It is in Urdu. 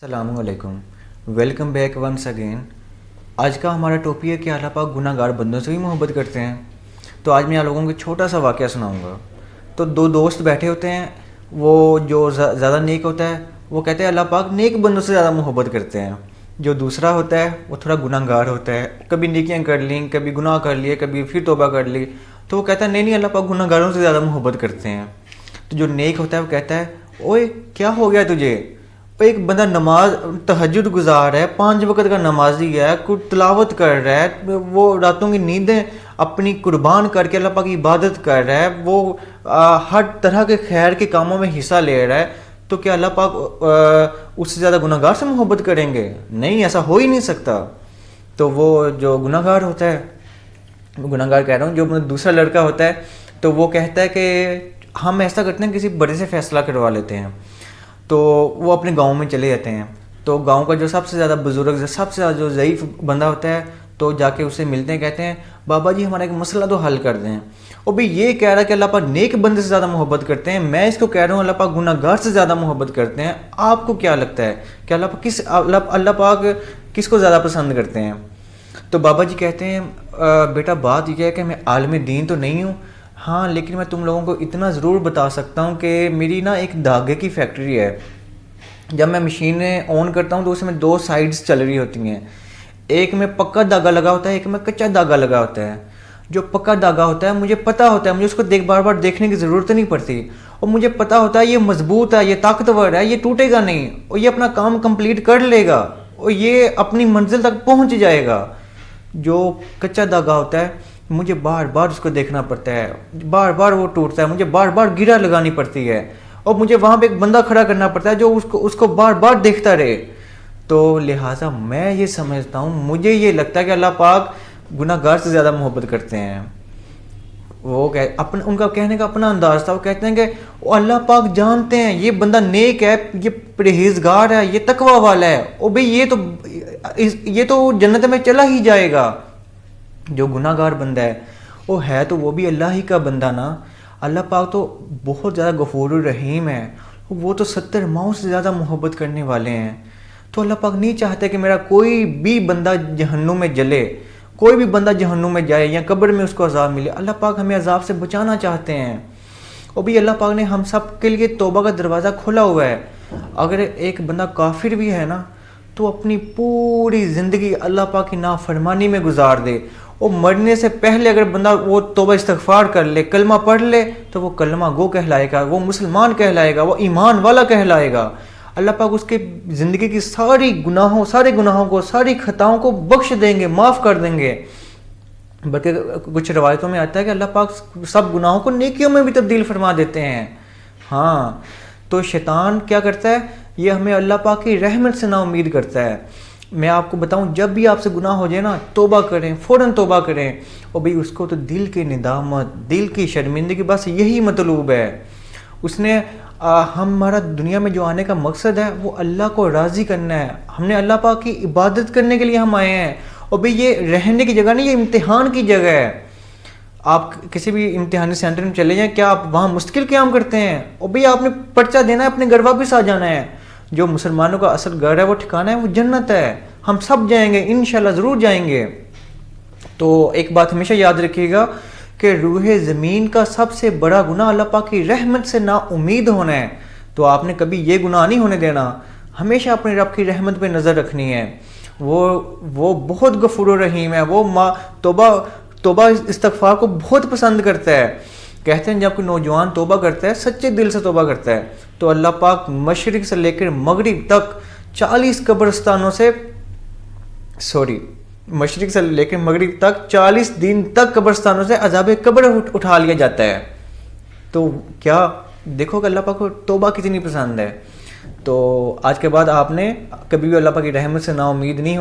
السلام علیکم، ویلکم بیک ونس اگین۔ آج کا ہمارا ٹاپک ہے کہ اللہ پاک گناہ گار بندوں سے بھی محبت کرتے ہیں۔ تو آج میں آپ لوگوں کو چھوٹا سا واقعہ سناؤں گا۔ تو دو دوست بیٹھے ہوتے ہیں، وہ جو زیادہ نیک ہوتا ہے وہ کہتے ہیں اللہ پاک نیک بندوں سے زیادہ محبت کرتے ہیں۔ جو دوسرا ہوتا ہے وہ تھوڑا گناہ گار ہوتا ہے، کبھی نیکیاں کر لیں، کبھی گناہ کر لیے، کبھی پھر توبہ کر لی، تو وہ کہتا ہے نہیں اللہ پاک گناہ گاروں سے زیادہ محبت کرتے ہیں۔ تو جو نیک ہوتا ہے وہ کہتا ہے اوئے کیا ہو گیا تجھے؟ ایک بندہ نماز تہجد گزار ہے، 5 وقت کا نمازی ہے، کوئی تلاوت کر رہا ہے، وہ راتوں کی نیندیں اپنی قربان کر کے اللہ پاک کی عبادت کر رہا ہے، وہ ہر طرح کے خیر کے کاموں میں حصہ لے رہا ہے، تو کیا اللہ پاک اس سے زیادہ گناہ گار سے محبت کریں گے؟ نہیں، ایسا ہو ہی نہیں سکتا۔ تو وہ جو گناہ گار ہوتا ہے، گناہ گار کہہ رہا ہوں، جو دوسرا لڑکا ہوتا ہے تو وہ کہتا ہے کہ ہم ایسا کرتے ہیں، کسی بڑے سے فیصلہ کروا لیتے ہیں۔ تو وہ اپنے گاؤں میں چلے جاتے ہیں، تو گاؤں کا جو سب سے زیادہ بزرگ، سب سے زیادہ جو ضعیف بندہ ہوتا ہے، تو جا کے اسے ملتے ہیں، کہتے ہیں بابا جی ہمارا ایک مسئلہ تو حل کر دیں۔ اور بھی یہ کہہ رہا ہے کہ اللہ پاک نیک بندے سے زیادہ محبت کرتے ہیں، میں اس کو کہہ رہا ہوں اللہ پاک گناہ گار سے زیادہ محبت کرتے ہیں۔ آپ کو کیا لگتا ہے کہ اللہ پاک کس کو زیادہ پسند کرتے ہیں؟ تو بابا جی کہتے ہیں بیٹا بات یہ ہے کہ میں عالم دین تو نہیں ہوں، ہاں لیکن میں تم لوگوں کو اتنا ضرور بتا سکتا ہوں کہ میری نا ایک دھاگے کی فیکٹری ہے۔ جب میں مشینیں آن کرتا ہوں تو اس میں 2 سائڈز چل رہی ہوتی ہیں، ایک میں پکا دھاگا لگا ہوتا ہے، ایک میں کچا دھاگا لگا ہوتا ہے۔ جو پکا دھاگا ہوتا ہے مجھے پتہ ہوتا ہے، مجھے اس کو بار بار دیکھنے کی ضرورت نہیں پڑتی، اور مجھے پتہ ہوتا ہے یہ مضبوط ہے، یہ طاقتور ہے، یہ ٹوٹے گا نہیں، اور یہ اپنا کام کمپلیٹ کر لے گا، اور یہ اپنی منزل تک پہنچ جائے گا۔ جو کچا دھاگا ہوتا ہے مجھے بار بار اس کو دیکھنا پڑتا ہے، بار بار وہ ٹوٹتا ہے، مجھے بار بار گرہ لگانی پڑتی ہے، اور مجھے وہاں پہ ایک بندہ کھڑا کرنا پڑتا ہے جو اس کو بار بار دیکھتا رہے۔ تو لہٰذا میں یہ سمجھتا ہوں، مجھے یہ لگتا ہے کہ اللہ پاک گناہ گار سے زیادہ محبت کرتے ہیں۔ ان کا کہنے کا اپنا انداز تھا، وہ کہتے ہیں کہ اللہ پاک جانتے ہیں یہ بندہ نیک ہے، یہ پرہیزگار ہے، یہ تقوی والا ہے، اور بھئی یہ تو جنت میں چلا ہی جائے گا۔ جو گناہ گار بندہ ہے وہ بھی اللہ ہی کا بندہ نا۔ اللہ پاک تو بہت زیادہ غفور الرحیم ہے، وہ تو 70 ماؤں سے زیادہ محبت کرنے والے ہیں۔ تو اللہ پاک نہیں چاہتے کہ میرا کوئی بھی بندہ جہنم میں جلے، کوئی بھی بندہ جہنم میں جائے یا قبر میں اس کو عذاب ملے۔ اللہ پاک ہمیں عذاب سے بچانا چاہتے ہیں، اور بھی اللہ پاک نے ہم سب کے لیے توبہ کا دروازہ کھلا ہوا ہے۔ اگر ایک بندہ کافر بھی ہے نا تو اپنی پوری زندگی اللہ پاک کی نافرمانی میں گزار دے، اور مرنے سے پہلے اگر بندہ وہ توبہ استغفار کر لے، کلمہ پڑھ لے، تو وہ کلمہ گو کہلائے گا، وہ مسلمان کہلائے گا، وہ ایمان والا کہلائے گا۔ اللہ پاک اس کے زندگی کی سارے گناہوں کو، ساری خطاؤں کو بخش دیں گے، معاف کر دیں گے۔ بلکہ کچھ روایتوں میں آتا ہے کہ اللہ پاک سب گناہوں کو نیکیوں میں بھی تبدیل فرما دیتے ہیں۔ ہاں، تو شیطان کیا کرتا ہے؟ یہ ہمیں اللہ پاک کی رحمت سے نا امید کرتا ہے۔ میں آپ کو بتاؤں، جب بھی آپ سے گناہ ہو جائے نا، توبہ کریں، فوراً توبہ کریں، اور بھئی اس کو تو دل کی ندامت، دل کی شرمندگی، بس یہی مطلوب ہے۔ اس نے ہمارا دنیا میں جو آنے کا مقصد ہے وہ اللہ کو راضی کرنا ہے، ہم نے اللہ پاک کی عبادت کرنے کے لیے ہم آئے ہیں، اور بھئی یہ رہنے کی جگہ نہیں، یہ امتحان کی جگہ ہے۔ آپ کسی بھی امتحانی سینٹر میں چلے جائیں، کیا آپ وہاں مستقل قیام کرتے ہیں؟ اور بھئی آپ نے پرچہ دینا ہے، اپنے گھر واپس آ جانا ہے۔ جو مسلمانوں کا اصل گھر ہے، وہ ٹھکانہ ہے، وہ جنت ہے، ہم سب جائیں گے، انشاءاللہ ضرور جائیں گے۔ تو ایک بات ہمیشہ یاد رکھیے گا کہ روح زمین کا سب سے بڑا گناہ اللہ پاک کی رحمت سے نا امید ہونا ہے۔ تو آپ نے کبھی یہ گناہ نہیں ہونے دینا، ہمیشہ اپنے رب کی رحمت پہ نظر رکھنی ہے۔ وہ بہت غفور الرحیم ہے، وہ توبہ استغفار کو بہت پسند کرتا ہے۔ کہتے ہیں جب کوئی نوجوان توبہ کرتا ہے، سچے دل سے توبہ کرتا ہے، تو اللہ پاک مشرق سے لے کر مغرب تک 40 قبرستانوں سے مشرق سے لے کے مغرب تک 40 دن تک قبرستانوں سے عذاب قبر اٹھا لیا جاتا ہے۔ تو کیا دیکھو کہ اللہ پاک کو توبہ کتنی پسند ہے۔ تو آج کے بعد آپ نے کبھی بھی اللہ پاک کی رحمت سے نا امید نہیں ہونا۔